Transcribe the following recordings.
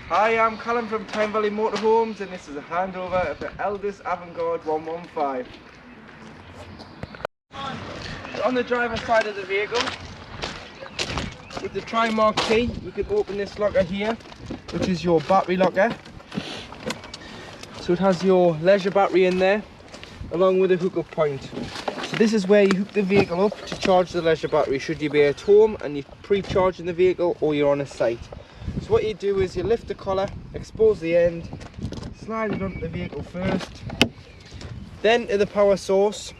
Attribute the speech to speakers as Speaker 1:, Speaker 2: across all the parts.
Speaker 1: Hi, I'm Callum from Tyne Valley Motorhomes, and this is a handover of the eldest Avantgarde 115. On the driver's side of the vehicle, with the tri-mark key, you can open this locker here, which is your battery locker. So it has your leisure battery in there, along with a hookup point. So this is where you hook the vehicle up to charge the leisure battery, should you be at home and you're pre-charging the vehicle or you're on a site. So what you do is you lift the collar, expose the end, slide it onto the vehicle first, then to the power source,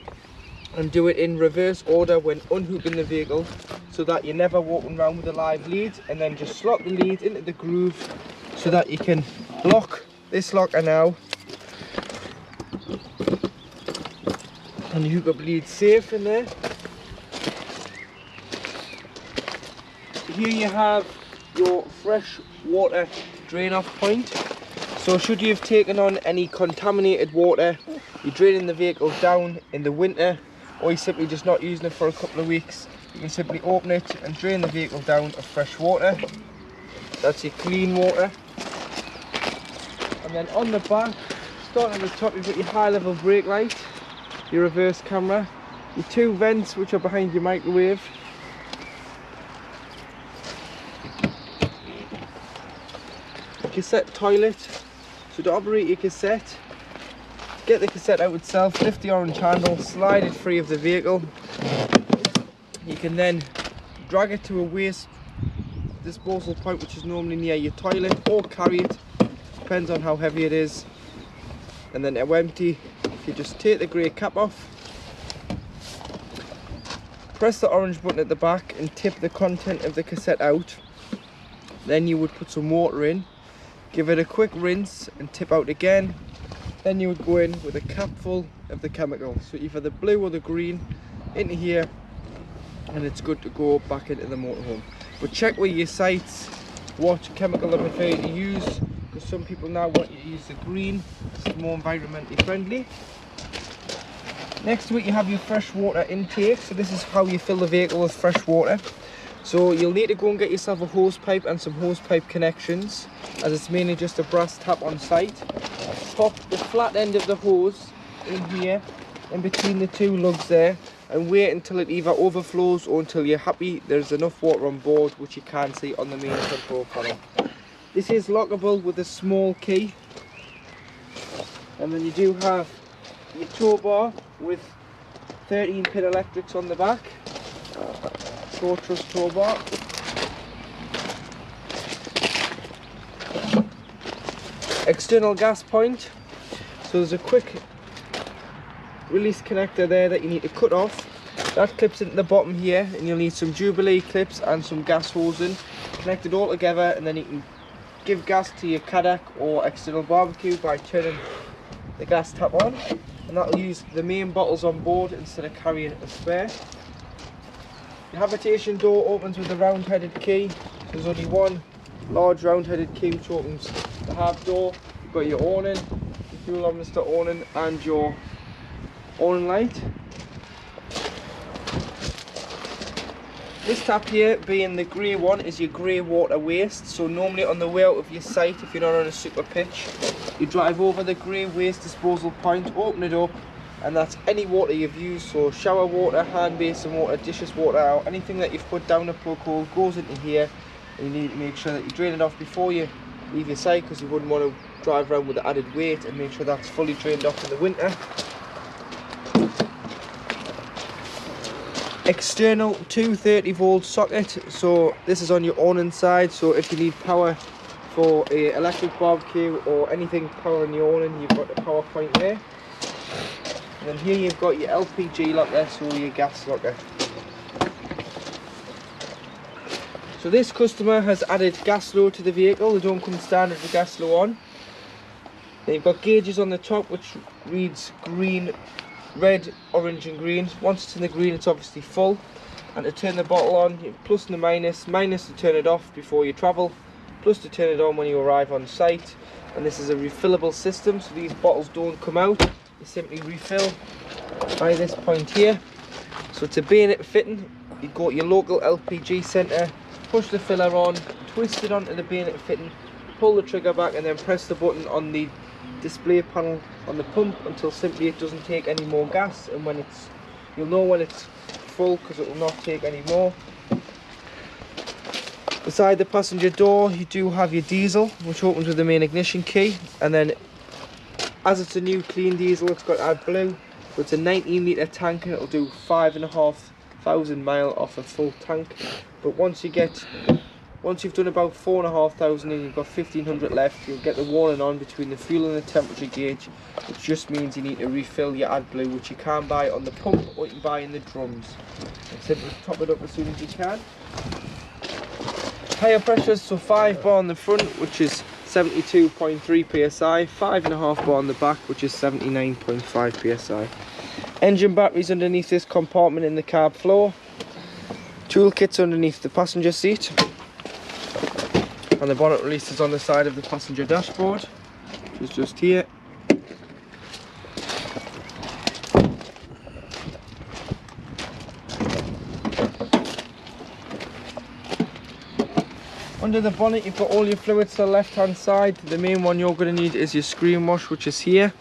Speaker 1: and do it in reverse order when unhooking the vehicle, so that you're never walking around with a live lead, and then just slot the lead into the groove so that you can lock this locker now, and you hook up lead safe in there. Here you have your fresh water drain off point. So should you have taken on any contaminated water, you're draining the vehicle down in the winter, or you're simply just not using it for a couple of weeks, you can simply open it and drain the vehicle down of fresh water. That's your clean water. And then on the back, starting at the top, you've got your high level brake light, your reverse camera, your two vents which are behind your microwave, cassette toilet. So to operate your cassette, get the cassette out itself, lift the orange handle, slide it free of the vehicle. You can then drag it to a waste disposal point, which is normally near your toilet, or carry it, depends on how heavy it is. And then to empty, you just take the grey cap off, press the orange button at the back and tip the content of the cassette out. Then you would put some water in, give it a quick rinse and tip out again. Then you would go in with a cap full of the chemical, so either the blue or the green, into here, and it's good to go back into the motorhome. But check with your sites what chemical they prefer to use, because some people now want you to use the green, it's more environmentally friendly. Next to it you have your fresh water intake. So this is how you fill the vehicle with fresh water. So you'll need to go and get yourself a hose pipe and some hose pipe connections, as it's mainly just a brass tap on site. Pop the flat end of the hose in here, in between the two lugs there, and wait until it either overflows or until you're happy there's enough water on board, which you can see on the main control panel. This is lockable with a small key. And then you do have your tow bar with 13-pin electrics on the back. Trust tow bar. External gas point. So there's a quick release connector there that you need to cut off. That clips into the bottom here, and you'll need some Jubilee clips and some gas hosing. Connect it all together, and then you can give gas to your Kadak or external barbecue by turning the gas tap on, and that'll use the main bottles on board instead of carrying a spare. The habitation door opens with a round-headed key. There's only one large round-headed key which opens the half door. You've got your awning, your fuel harvester awning, and your awning light. This tap here, being the grey one, is your grey water waste. So normally on the way out of your site, if you're not on a super pitch, you drive over the grey waste disposal point, open it up, and that's any water you've used. So shower water, hand basin water, dishes water, anything that you've put down a plug hole goes into here, and you need to make sure that you drain it off before you leave your site, because you wouldn't want to drive around with the added weight, and make sure that's fully drained off in the winter. External 230-volt socket. So this is on your awning side, so if you need power for a electric barbecue or anything powering the awning, you've got the power point there. And then here you've got your LPG locker, so your gas locker. So this customer has added gas flow to the vehicle. They don't come standard with gas flow on. Then you've got gauges on the top which reads green, red, orange and green. Once it's in the green, it's obviously full. And to turn the bottle on, plus and the minus. Minus to turn it off before you travel, plus to turn it on when you arrive on site. And this is a refillable system, so these bottles don't come out. You simply refill by this point here. So it's a bayonet fitting. You go to your local LPG centre, push the filler on, twist it onto the bayonet fitting, pull the trigger back and then press the button on the display panel on the pump until simply it doesn't take any more gas, and when you'll know when it's full because it will not take any more. Beside the passenger door you do have your diesel, which opens with the main ignition key, and then as it's a new clean diesel it's got AdBlue. It's a 19 litre tank and it'll do 5,500 miles off a full tank. But once you've done about 4,500 and you've got 1,500 left, you'll get the warning on between the fuel and the temperature gauge, which just means you need to refill your AdBlue, which you can buy on the pump or you can buy in the drums. And simply top it up as soon as you can. Higher pressures, so 5 bar on the front, which is 72.3 psi, 5.5 bar on the back, which is 79.5 psi. Engine batteries underneath this compartment in the cab floor. Toolkits underneath the passenger seat. And the bonnet release is on the side of the passenger dashboard, which is just here. Under the bonnet you've got all your fluids to the left hand side. The main one you're going to need is your screen wash, which is here,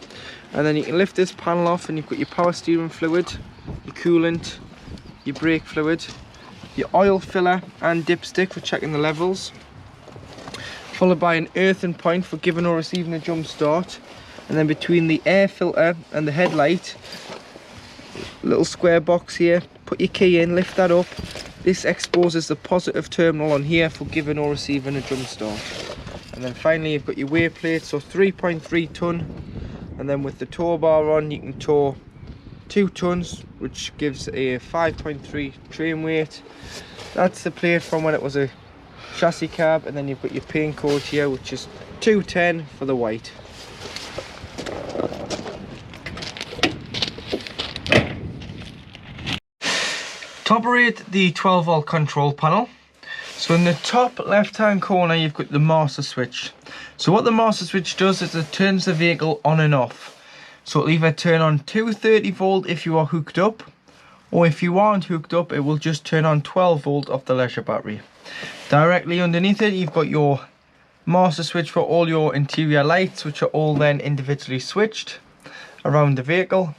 Speaker 1: and then you can lift this panel off and you've got your power steering fluid, your coolant, your brake fluid, your oil filler and dipstick for checking the levels, followed by an earthing point for giving or receiving a jump start, and then between the air filter and the headlight, little square box here, put your key in, lift that up. This exposes the positive terminal on here for giving or receiving a jump start. And then finally you've got your weight plate, so 3.3 tonne, and then with the tow bar on you can tow 2 tonnes, which gives a 5.3 train weight. That's the plate from when it was a chassis cab, and then you've got your paint code here, which is 210 for the white. To operate the 12 volt control panel, so in the top left hand corner you've got the master switch. So what the master switch does is it turns the vehicle on and off. So it'll either turn on 230 volt if you are hooked up, or if you aren't hooked up it will just turn on 12 volt off the leisure battery. Directly underneath it you've got your master switch for all your interior lights, which are all then individually switched around the vehicle.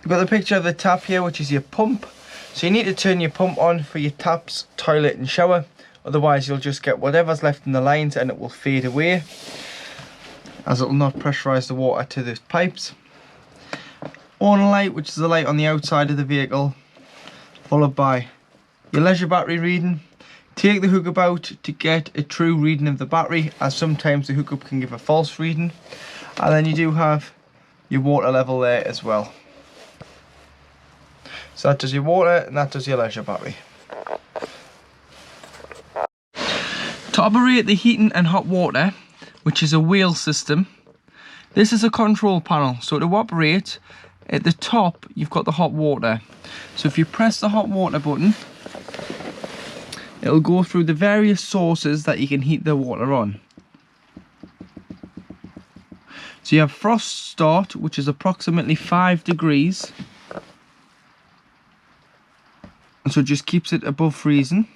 Speaker 1: You've got the picture of the tap here, which is your pump. So you need to turn your pump on for your taps, toilet and shower. Otherwise you'll just get whatever's left in the lines and it will fade away, as it will not pressurise the water to the pipes. Awning light, which is the light on the outside of the vehicle, followed by your leisure battery reading. Take the hookup out to get a true reading of the battery, as sometimes the hookup can give a false reading. And then you do have your water level there as well. So that does your water and that does your leisure battery. To operate the heating and hot water, which is a wheel system, this is a control panel. So to operate, at the top you've got the hot water. So if you press the hot water button, it'll go through the various sources that you can heat the water on. So you have frost start, which is approximately 5 degrees. And so it just keeps it above freezing.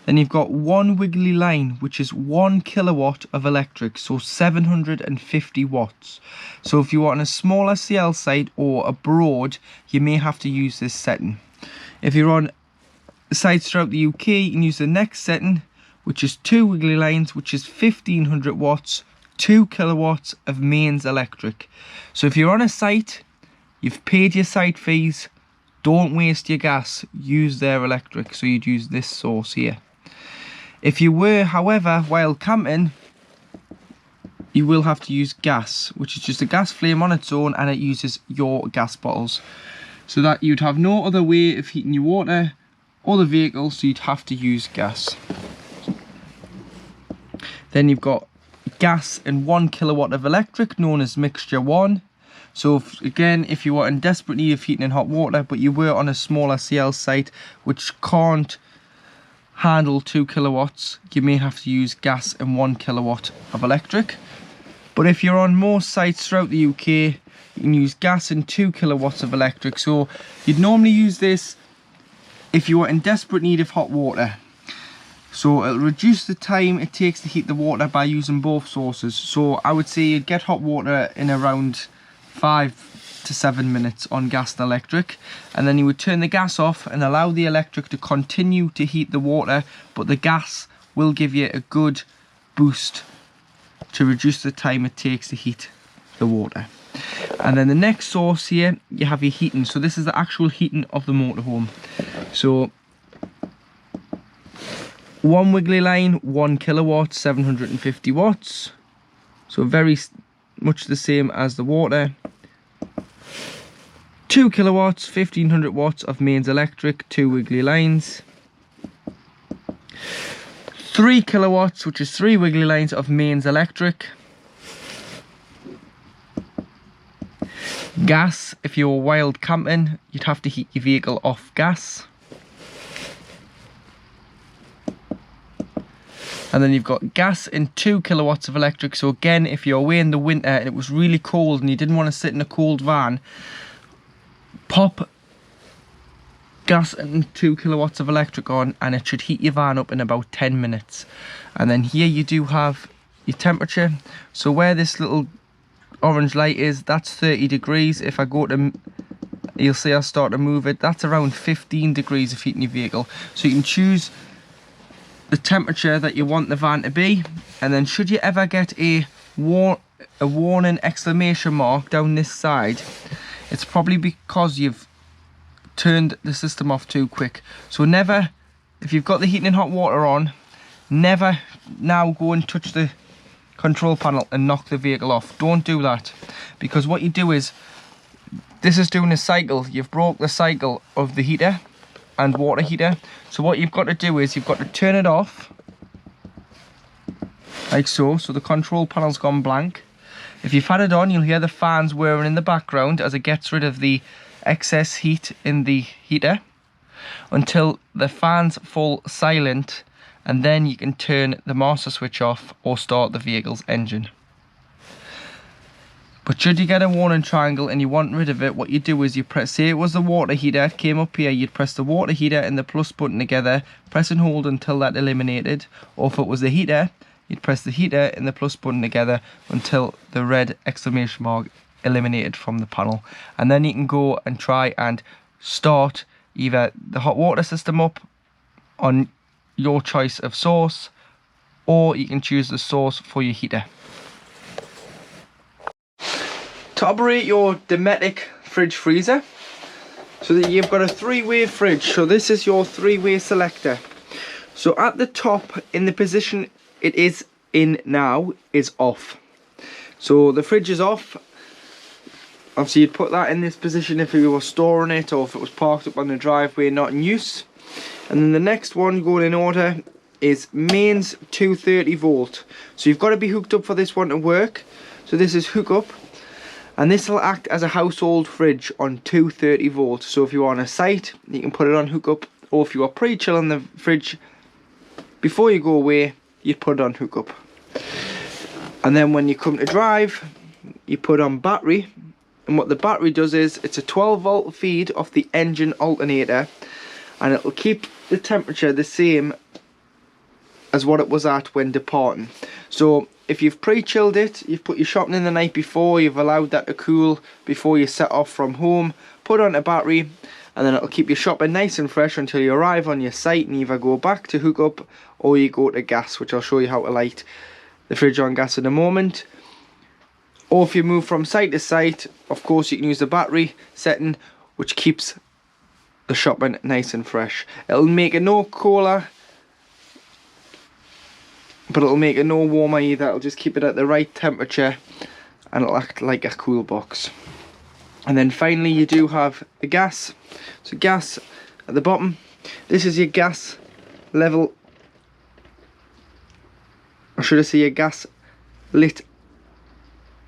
Speaker 1: Then you've got one wiggly line, which is 1 kilowatt of electric, so 750 watts. So if you are on a smaller CL site or abroad, you may have to use this setting. If you're on sites throughout the UK, you can use the next setting, which is 2 wiggly lines, which is 1500 watts, 2 kilowatts of mains electric. So if you're on a site, you've paid your site fees, don't waste your gas, use their electric. So you'd use this source here. If you were, however, while camping, you will have to use gas, which is just a gas flame on its own, and it uses your gas bottles. So that you'd have no other way of heating your water or the vehicle, so you'd have to use gas. Then you've got gas and 1 kilowatt of electric, known as mixture 1. So if you were in desperate need of heating and hot water, but you were on a smaller CL site which can't handle 2 kilowatts, you may have to use gas and 1 kilowatt of electric. But if you're on most sites throughout the UK, you can use gas and 2 kilowatts of electric. So you'd normally use this if you were in desperate need of hot water. So it'll reduce the time it takes to heat the water by using both sources. So I would say you'd get hot water in around 5 to 7 minutes on gas and electric, and then you would turn the gas off and allow the electric to continue to heat the water, but the gas will give you a good boost to reduce the time it takes to heat the water. And then the next source here, you have your heating. So this is the actual heating of the motorhome. So 1 wiggly line, 1 kilowatt, 750 watts. So very much the same as the water. 2 kilowatts, 1500 watts of mains electric, 2 wiggly lines. 3 kilowatts, which is 3 wiggly lines of mains electric. Gas, if you're wild camping, you'd have to heat your vehicle off gas. And then you've got gas and 2 kilowatts of electric. So again, if you're away in the winter and it was really cold and you didn't want to sit in a cold van, pop gas and 2 kilowatts of electric on and it should heat your van up in about 10 minutes. And then here you do have your temperature. So where this little orange light is, that's 30 degrees. If I go to, you'll see I'll start to move it, that's around 15 degrees of heating your vehicle. So you can choose the temperature that you want the van to be, and then should you ever get a warning exclamation mark down this side, it's probably because you've turned the system off too quick. So never, if you've got the heating and hot water on, never now go and touch the control panel and knock the vehicle off. Don't do that, because what you do is, this is doing a cycle. You've broke the cycle of the heater and water heater. So what you've got to do is you've got to turn it off like so the control panel's gone blank. If you've had it on, you'll hear the fans whirring in the background as it gets rid of the excess heat in the heater until the fans fall silent, and then you can turn the master switch off or start the vehicle's engine. But should you get a warning triangle and you want rid of it, what you do is you press, say it was the water heater, came up here, you'd press the water heater and the plus button together, press and hold until that eliminated. Or if it was the heater, you'd press the heater and the plus button together until the red exclamation mark eliminated from the panel. And then you can go and try and start either the hot water system up on your choice of source, or you can choose the source for your heater. To operate your Dometic fridge freezer, so that you've got a 3-way fridge. So this is your 3-way selector. So at the top, in the position it is in now, is off. So the fridge is off. Obviously you'd put that in this position if you were storing it, or if it was parked up on the driveway not in use. And then the next one going in order is mains 230 volt. So you've got to be hooked up for this one to work. So this is hook up. And this will act as a household fridge on 230 volts. So if you're on a site, you can put it on hookup. Or if you are pre-chilling the fridge before you go away, you put it on hookup. And then when you come to drive, you put on battery. And what the battery does is, it's a 12 volt feed off the engine alternator. And it will keep the temperature the same as what it was at when departing. So if you've pre-chilled it, you've put your shopping in the night before, you've allowed that to cool before you set off from home, put on a battery, and then it'll keep your shopping nice and fresh until you arrive on your site and either go back to hook up or you go to gas, which I'll show you how to light the fridge on gas in a moment. Or if you move from site to site, of course you can use the battery setting, which keeps the shopping nice and fresh. It'll make it no cooler, but it'll make it no warmer either. It'll just keep it at the right temperature and it'll act like a cool box. And then finally you do have the gas. So gas at the bottom. This is your gas level, or should I say your gas lit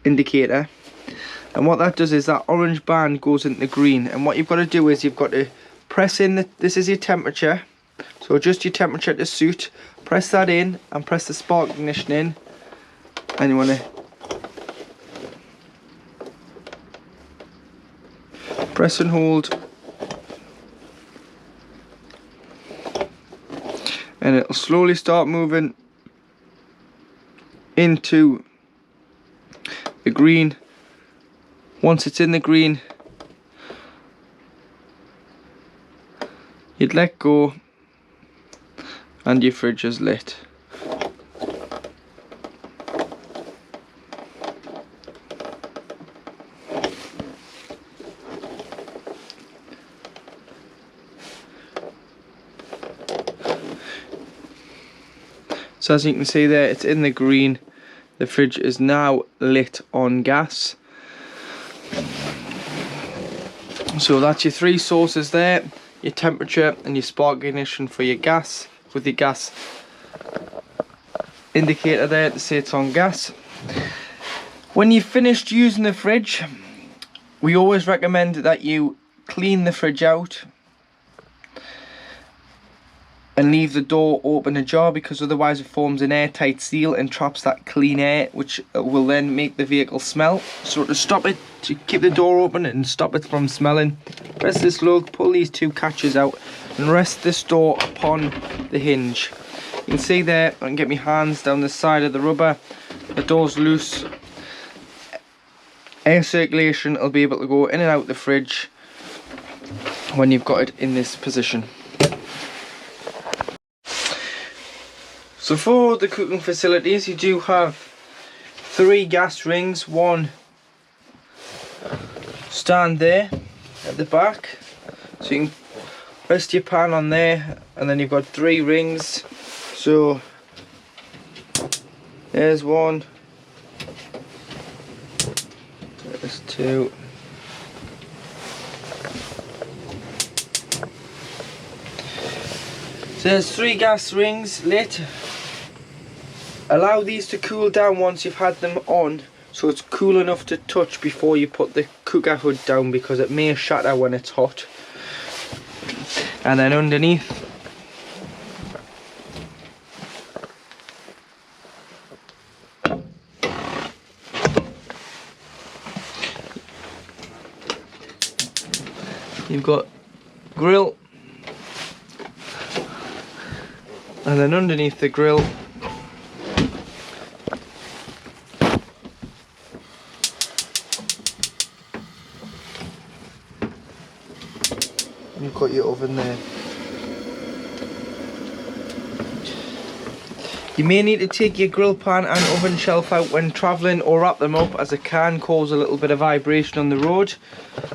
Speaker 1: indicator. And what that does is that orange band goes into green, and what you've got to do is you've got to press in this is your temperature. So adjust your temperature to suit. Press that in and press the spark ignition in, and you want to press and hold. and it'll slowly start moving into the green. Once it's in the green, you'd let go and your fridge is lit. So as you can see there, it's in the green. The fridge is now lit on gas. So that's your three sources there, your temperature and your spark ignition for your gas, with your gas indicator there to say it's on gas. When you've finished using the fridge, we always recommend that you clean the fridge out and leave the door open ajar, because otherwise it forms an airtight seal and traps that clean air, which will then make the vehicle smell. So to stop it, to keep the door open and stop it from smelling, press this lug, pull these two catches out and rest this door upon the hinge. You can see there, I can get my hands down the side of the rubber, the door's loose. Air circulation will be able to go in and out the fridge when you've got it in this position. So for the cooking facilities, you do have 3 gas rings, one stand there at the back, so you can rest your pan on there, and then you've got 3 rings. So there's one, there's 2, so there's 3 gas rings lit. Allow these to cool down once you've had them on, so it's cool enough to touch before you put the cooker hood down, because it may shatter when it's hot. And then underneath, you've got grill, and then underneath the grill you've got your oven there. You may need to take your grill pan and oven shelf out when travelling, or wrap them up, as it can cause a little bit of vibration on the road.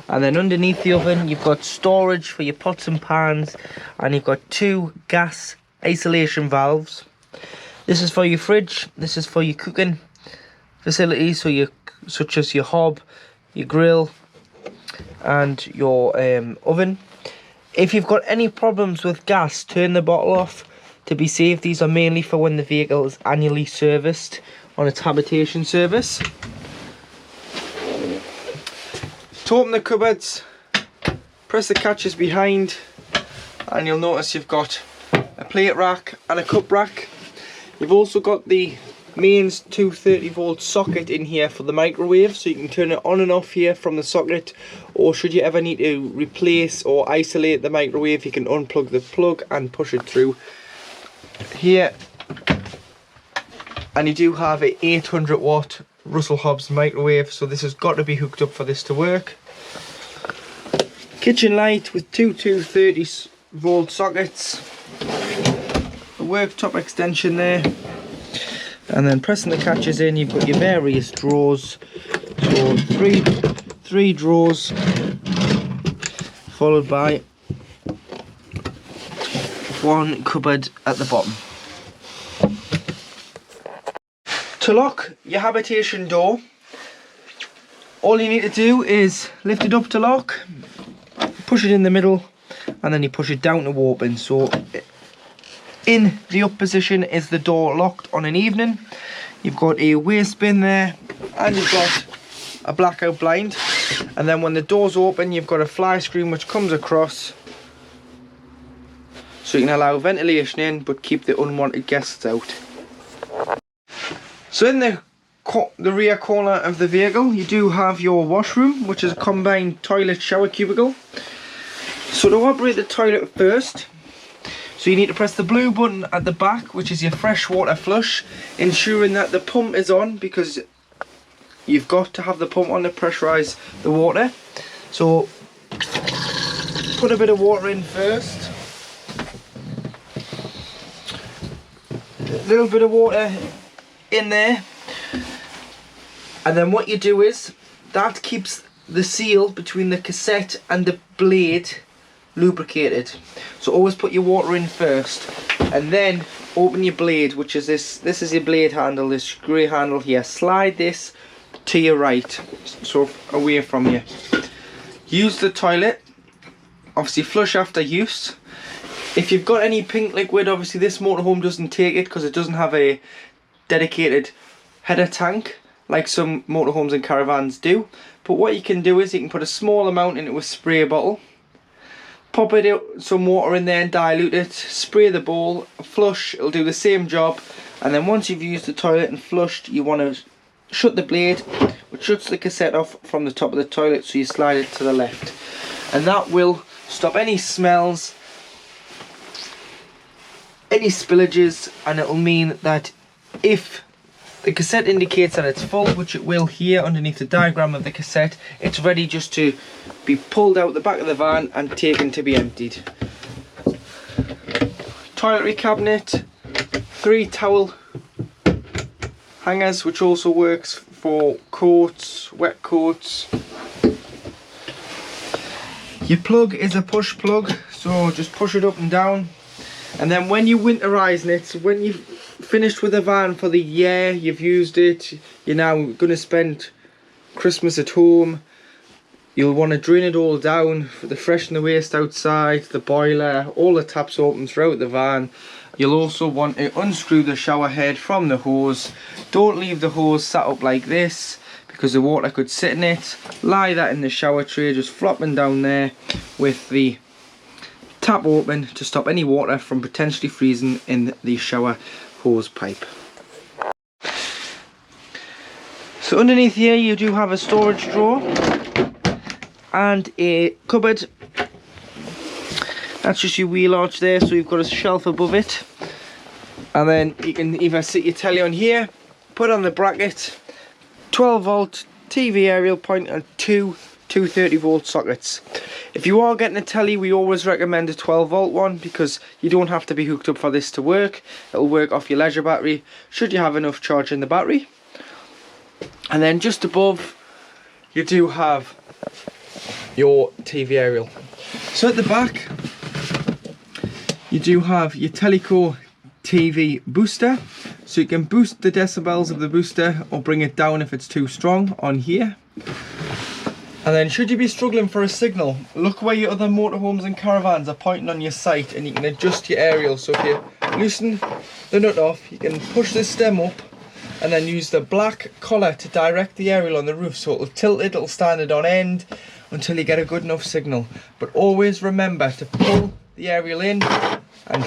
Speaker 1: And then underneath the oven you've got storage for your pots and pans, and you've got 2 gas isolation valves. This is for your fridge, this is for your cooking facilities, so such as your hob, your grill and your oven. If you've got any problems with gas, turn the bottle off to be safe. These are mainly for when the vehicle is annually serviced on its habitation service. To open the cupboards, press the catches behind, and you'll notice you've got a plate rack and a cup rack. You've also got the mains 230-volt socket in here for the microwave, so you can turn it on and off here from the socket, or should you ever need to replace or isolate the microwave, you can unplug the plug and push it through here. And you do have a 800-watt Russell Hobbs microwave, so this has got to be hooked up for this to work. Kitchen light with 2 230-volt sockets, a worktop extension there. And then pressing the catches in, you've got your various drawers. So three drawers, followed by 1 cupboard at the bottom. To lock your habitation door, all you need to do is lift it up to lock, push it in the middle, and then you push it down to open. So in the up position is the door locked on an evening. You've got a waste bin there, and you've got a blackout blind. And then when the door's open, you've got a fly screen which comes across, so you can allow ventilation in but keep the unwanted guests out. So in the rear corner of the vehicle, you do have your washroom, which is a combined toilet shower cubicle. So to operate the toilet first, So you need to press the blue button at the back, which is your fresh water flush, ensuring that the pump is on, because you've got to have the pump on to pressurise the water. So put a bit of water in first. A little bit of water in there. And then what you do is, that keeps the seal between the cassette and the blade lubricated. So always put your water in first, and then open your blade, which is this is your blade handle, this grey handle here. Slide this to your right, so away from you. Use the toilet, obviously flush after use. If you've got any pink liquid, obviously this motorhome doesn't take it because it doesn't have a dedicated header tank like some motorhomes and caravans do. But what you can do is you can put a small amount into a spray bottle, pop it out, some water in there and dilute it, spray the bowl, flush, it'll do the same job. And then once you've used the toilet and flushed, you want to shut the blade, which shuts the cassette off from the top of the toilet, so you slide it to the left. And that will stop any smells, any spillages, and it'll mean that if the cassette indicates that it's full, which it will here underneath the diagram of the cassette, it's ready just to be pulled out the back of the van and taken to be emptied. Toiletry cabinet, 3 towel hangers, which also works for coats, wet coats. Your plug is a push plug, so just push it up and down. And then when you're winterising it, when you've finished with the van for the year, you've used it, you're now going to spend Christmas at home, you'll want to drain it all down, the freshen the waste outside, the boiler, all the taps open throughout the van. You'll also want to unscrew the shower head from the hose. Don't leave the hose sat up like this, because the water could sit in it. Lie that in the shower tray, just flopping down there with the tap open to stop any water from potentially freezing in the shower hose pipe. So underneath here you do have a storage drawer and a cupboard. That's just your wheel arch there, so you've got a shelf above it, and then you can either sit your telly on here, put on the bracket, 12 volt TV aerial point and two 230 volt sockets. If you are getting a telly, we always recommend a 12 volt one, because you don't have to be hooked up for this to work. It'll work off your leisure battery should you have enough charge in the battery. And then just above you do have your TV aerial. So at the back you do have your Teleco TV booster, so you can boost the decibels of the booster or bring it down if it's too strong on here. And then should you be struggling for a signal, look where your other motorhomes and caravans are pointing on your site, and you can adjust your aerial. So if you loosen the nut off, you can push the stem up and then use the black collar to direct the aerial on the roof, so it'll tilt it, it'll stand it on end until you get a good enough signal. But always remember to pull the aerial in and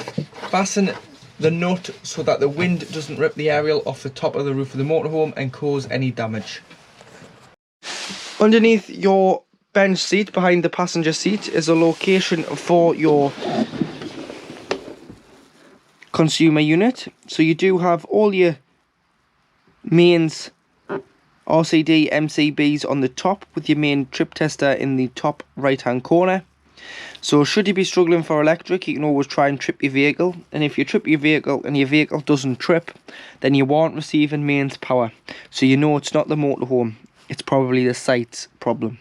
Speaker 1: fasten the nut so that the wind doesn't rip the aerial off the top of the roof of the motorhome and cause any damage. Underneath your bench seat, behind the passenger seat, is a location for your consumer unit. So you do have all your mains, RCD, MCBs on the top, with your main trip tester in the top right hand corner. So should you be struggling for electric, you can always try and trip your vehicle, and if you trip your vehicle and your vehicle doesn't trip, then you aren't receiving mains power, so you know it's not the motorhome, it's probably the site's problem.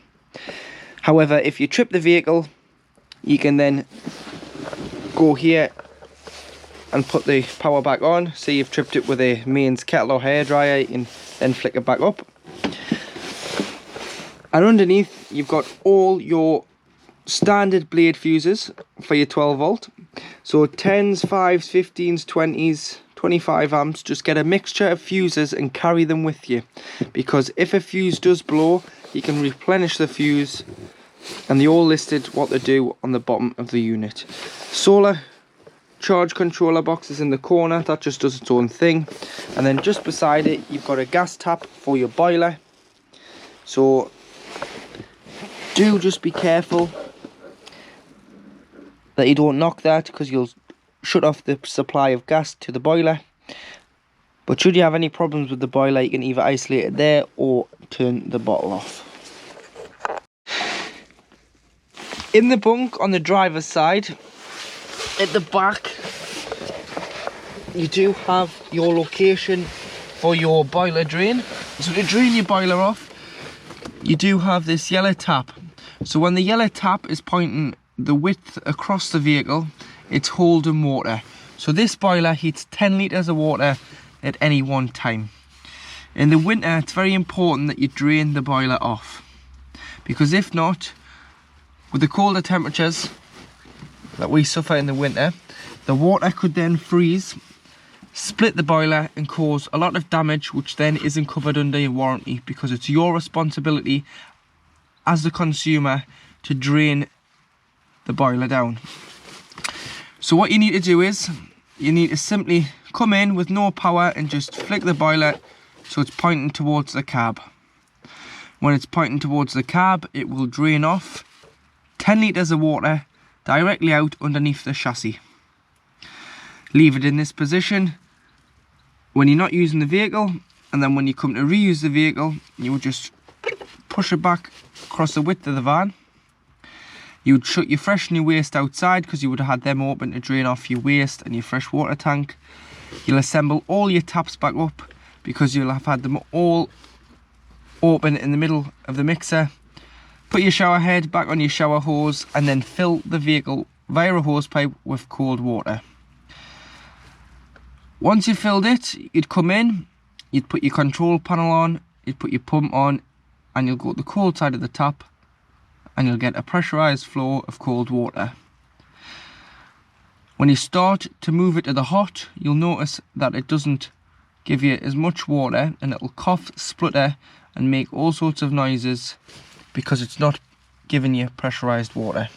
Speaker 1: However, if you trip the vehicle, you can then go here and put the power back on. Say you've tripped it with a mains kettle or hairdryer, you can then flick it back up. And underneath you've got all your standard blade fuses for your 12 volt. So 10s, 5s, 15s, 20s, 25 amps. Just get a mixture of fuses and carry them with you, because if a fuse does blow, you can replenish the fuse, and they all listed what they do on the bottom of the unit. Solar charge controller box is in the corner, that just does its own thing. And then just beside it you've got a gas tap for your boiler, so do just be careful that you don't knock that, because you'll shut off the supply of gas to the boiler. But should you have any problems with the boiler, you can either isolate it there or turn the bottle off. In the bunk on the driver's side, at the back, you do have your location for your boiler drain. So to drain your boiler off, you do have this yellow tap. So when the yellow tap is pointing the width across the vehicle, it's holding water. So this boiler heats 10 litres of water at any one time. In the winter, it's very important that you drain the boiler off, because if not, with the colder temperatures that we suffer in the winter, the water could then freeze, split the boiler and cause a lot of damage, which then isn't covered under your warranty, because it's your responsibility as the consumer to drain the boiler down. So what you need to do is, you need to simply come in with no power and just flick the boiler so it's pointing towards the cab. When it's pointing towards the cab, it will drain off 10 litres of water directly out underneath the chassis. Leave it in this position when you're not using the vehicle, and then when you come to reuse the vehicle, you would just push it back across the width of the van. You would shut your fresh and your waste outside, because you would have had them open to drain off your waste and your fresh water tank. You'll assemble all your taps back up, because you'll have had them all open in the middle of the mixer. Put your shower head back on your shower hose, and then fill the vehicle via a hose pipe with cold water. Once you've filled it, you'd come in, you'd put your control panel on, you'd put your pump on, and you'll go to the cold side of the tap, and you'll get a pressurized flow of cold water. When you start to move it to the hot, you'll notice that it doesn't give you as much water, and it'll cough, splutter, and make all sorts of noises, because it's not giving you pressurized water.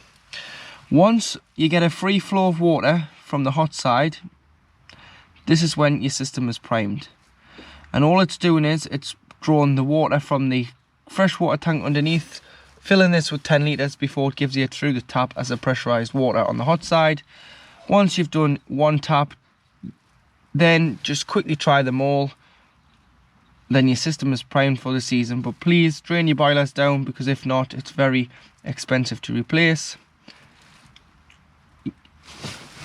Speaker 1: Once you get a free flow of water from the hot side, this is when your system is primed. And all it's doing is, it's drawing the water from the freshwater tank underneath, filling this with 10 litres before it gives you through the tap as a pressurized water on the hot side. Once you've done one tap, then just quickly try them all. Then your system is primed for the season. But please drain your boilers down, because if not, it's very expensive to replace.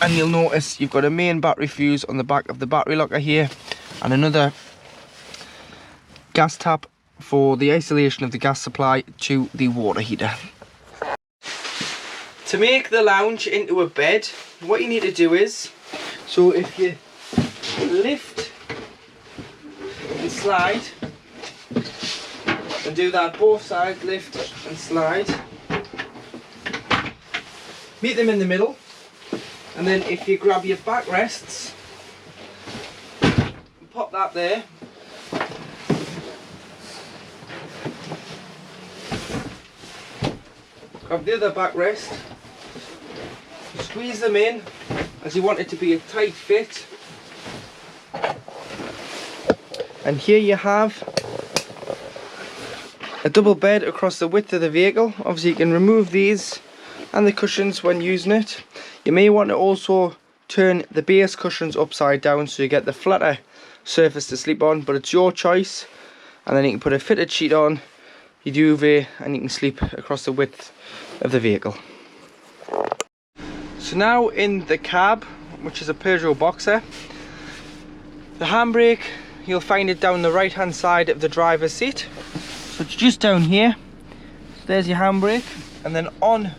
Speaker 1: And you'll notice you've got a main battery fuse on the back of the battery locker here, and another gas tap for the isolation of the gas supply to the water heater. To make the lounge into a bed, what you need to do is, so if you lift and slide, and do that both sides, lift and slide, meet them in the middle, and then if you grab your backrests, pop that there, grab the other backrest, squeeze them in as you want it to be a tight fit, and here you have a double bed across the width of the vehicle. Obviously you can remove these and the cushions when using it. You may want to also turn the base cushions upside down so you get the flatter surface to sleep on, but it's your choice. And then you can put a fitted sheet on, your duvet, and you can sleep across the width of the vehicle. So now in the cab, which is a Peugeot Boxer, the handbrake, you'll find it down the right hand side of the driver's seat. So it's just down here. So there's your handbrake, and then on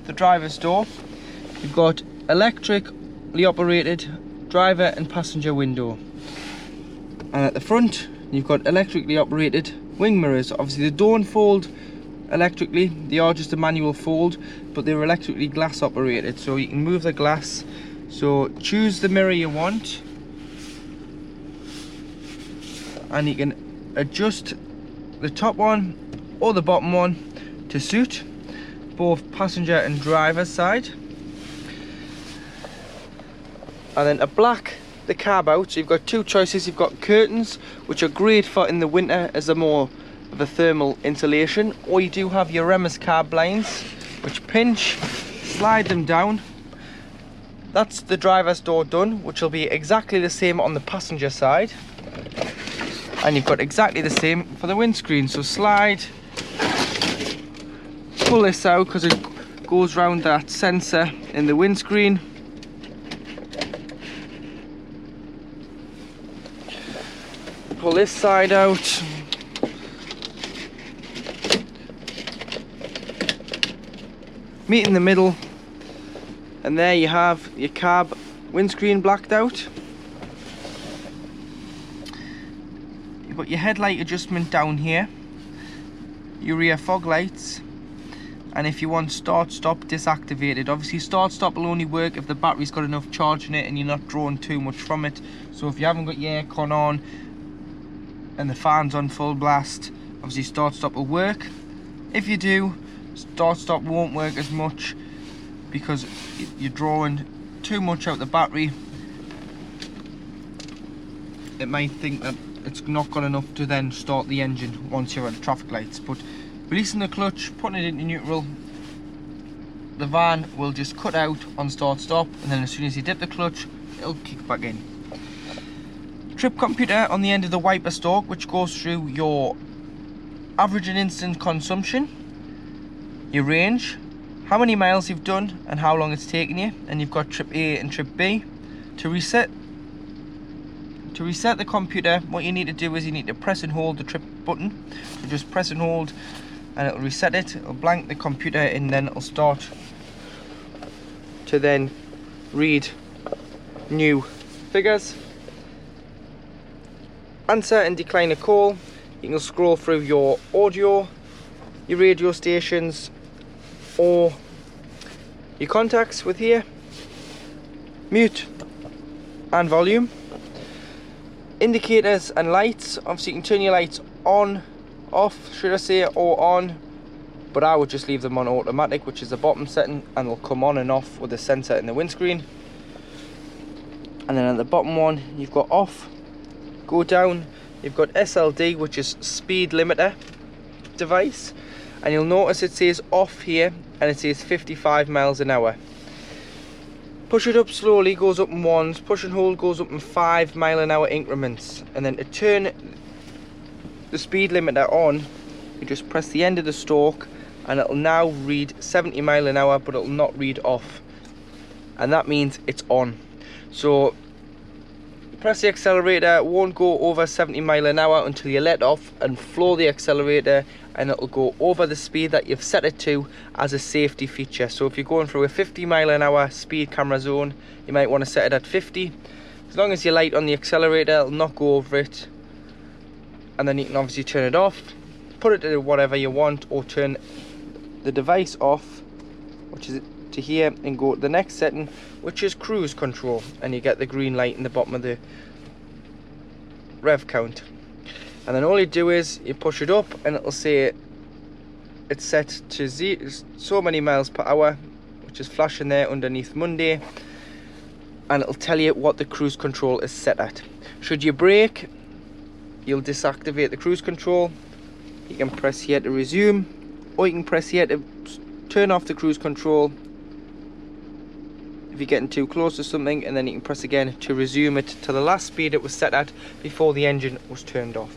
Speaker 1: the driver's door you've got electrically operated driver and passenger window, and at the front you've got electrically operated wing mirrors. Obviously they don't fold electrically, they are just a manual fold, but they're electrically glass operated, so you can move the glass. So choose the mirror you want, and you can adjust the top one or the bottom one to suit both passenger and driver's side. And then to black the cab out, so you've got two choices. You've got curtains, which are great for in the winter as a more of a thermal insulation, or you do have your Remus cab blinds, which pinch, slide them down, that's the driver's door done, which will be exactly the same on the passenger side. And you've got exactly the same for the windscreen. So slide, pull this out because it goes around that sensor in the windscreen. Pull this side out. Meet in the middle. And there you have your cab windscreen blacked out. You've got your headlight adjustment down here, your rear fog lights, and if you want start stop disactivated. Obviously start stop will only work if the battery's got enough charge in it and you're not drawing too much from it. So if you haven't got your aircon on and the fan's on full blast, obviously start stop will work. If you do, start stop won't work as much because you're drawing too much out the battery. It might think that it's not got enough to then start the engine once you're at the traffic lights. But releasing the clutch, putting it into neutral, the van will just cut out on start stop, and then as soon as you dip the clutch, it'll kick back in. Trip computer on the end of the wiper stalk, which goes through your average and instant consumption, your range, how many miles you've done and how long it's taken you, and you've got trip A and trip B. To reset the computer, what you need to do is you need to press and hold the trip button. So just press and hold and it'll reset it, it'll blank the computer, and then it'll start to then read new figures. Answer and decline a call. You can scroll through your audio, your radio stations, or your contacts with here, mute and volume. Indicators and lights, obviously you can turn your lights on, off should I say, or on, but I would just leave them on automatic, which is the bottom setting, and they'll come on and off with the sensor in the windscreen. And then at the bottom one you've got off. Go down, you've got SLD, which is speed limiter device, and you'll notice it says off here and it says 55 miles an hour. Push it up slowly, goes up in ones, push and hold goes up in 5 mile an hour increments, and then to turn the speed limiter on, you just press the end of the stalk and it'll now read 70 mile an hour, but it'll not read off, and that means it's on. So press the accelerator, it won't go over 70 mile an hour until you let off and floor the accelerator, and it'll go over the speed that you've set it to as a safety feature. So if you're going through a 50 mile an hour speed camera zone, you might want to set it at 50. As long as you're light on the accelerator, it'll not go over it, and then you can obviously turn it off, put it to whatever you want, or turn the device off, which is to here, and go to the next setting, which is cruise control, and you get the green light in the bottom of the rev count. And then all you do is you push it up and it'll say it's set to so many miles per hour, which is flashing there underneath Monday, and it'll tell you what the cruise control is set at. Should you brake, you'll deactivate the cruise control. You can press here to resume, or you can press here to turn off the cruise control if you're getting too close to something, and then you can press again to resume it to the last speed it was set at before the engine was turned off.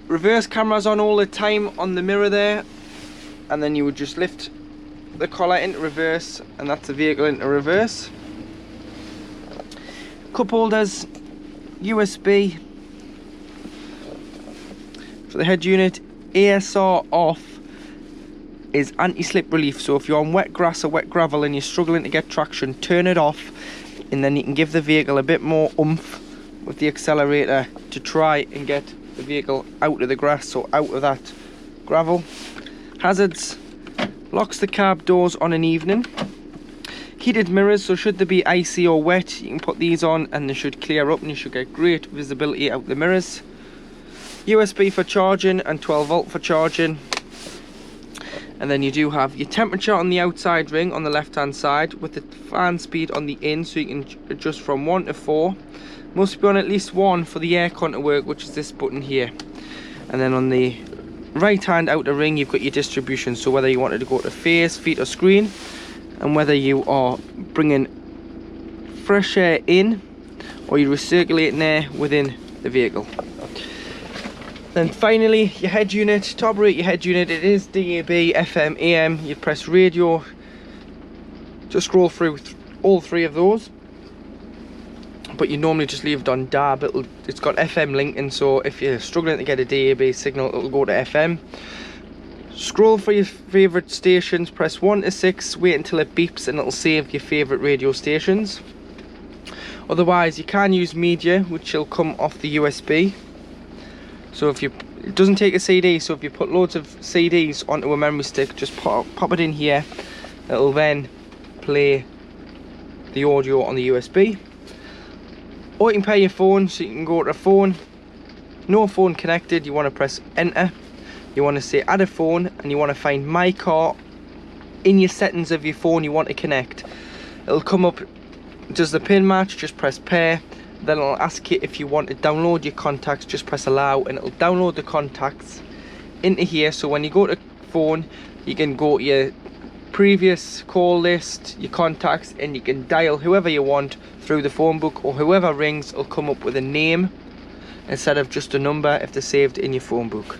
Speaker 1: Reverse camera's on all the time on the mirror there, and then you would just lift the collar into reverse, and that's the vehicle into reverse. Cup holders, USB for the head unit. ASR off is anti-slip relief, so if you're on wet grass or wet gravel and you're struggling to get traction, turn it off, and then you can give the vehicle a bit more oomph with the accelerator to try and get the vehicle out of the grass or out of that gravel. Hazards, locks the cab doors on an evening. Heated mirrors, so should they be icy or wet, you can put these on and they should clear up and you should get great visibility out the mirrors. USB for charging and 12 volt for charging. And then you do have your temperature on the outside ring on the left hand side with the fan speed on the in, so you can adjust from 1 to 4. Must be on at least 1 for the aircon to work, which is this button here. And then on the right hand outer ring you've got your distribution, so whether you wanted to go to face, feet or screen, and whether you are bringing fresh air in, or you're recirculating air within the vehicle. Then finally, your head unit, top rate your head unit, it is DAB, FM, AM. You press radio, just scroll through all three of those. But you normally just leave it on DAB. It's got FM linking, so if you're struggling to get a DAB signal, it'll go to FM. Scroll for your favourite stations, press 1 to 6, wait until it beeps and it'll save your favourite radio stations. Otherwise, you can use media, which will come off the USB. So it doesn't take a CD, so if you put loads of CDs onto a memory stick, just pop it in here. It'll then play the audio on the USB. Or you can pair your phone, so you can go to a phone, no phone connected, you want to press enter. You want to say add a phone, and you want to find my car in your settings of your phone you want to connect. It'll come up, does the pin match, just press pair. Then it'll ask you if you want to download your contacts, just press allow, and it'll download the contacts into here. So when you go to phone, you can go to your previous call list, your contacts, and you can dial whoever you want through the phone book, or whoever rings will come up with a name instead of just a number if they're saved in your phone book.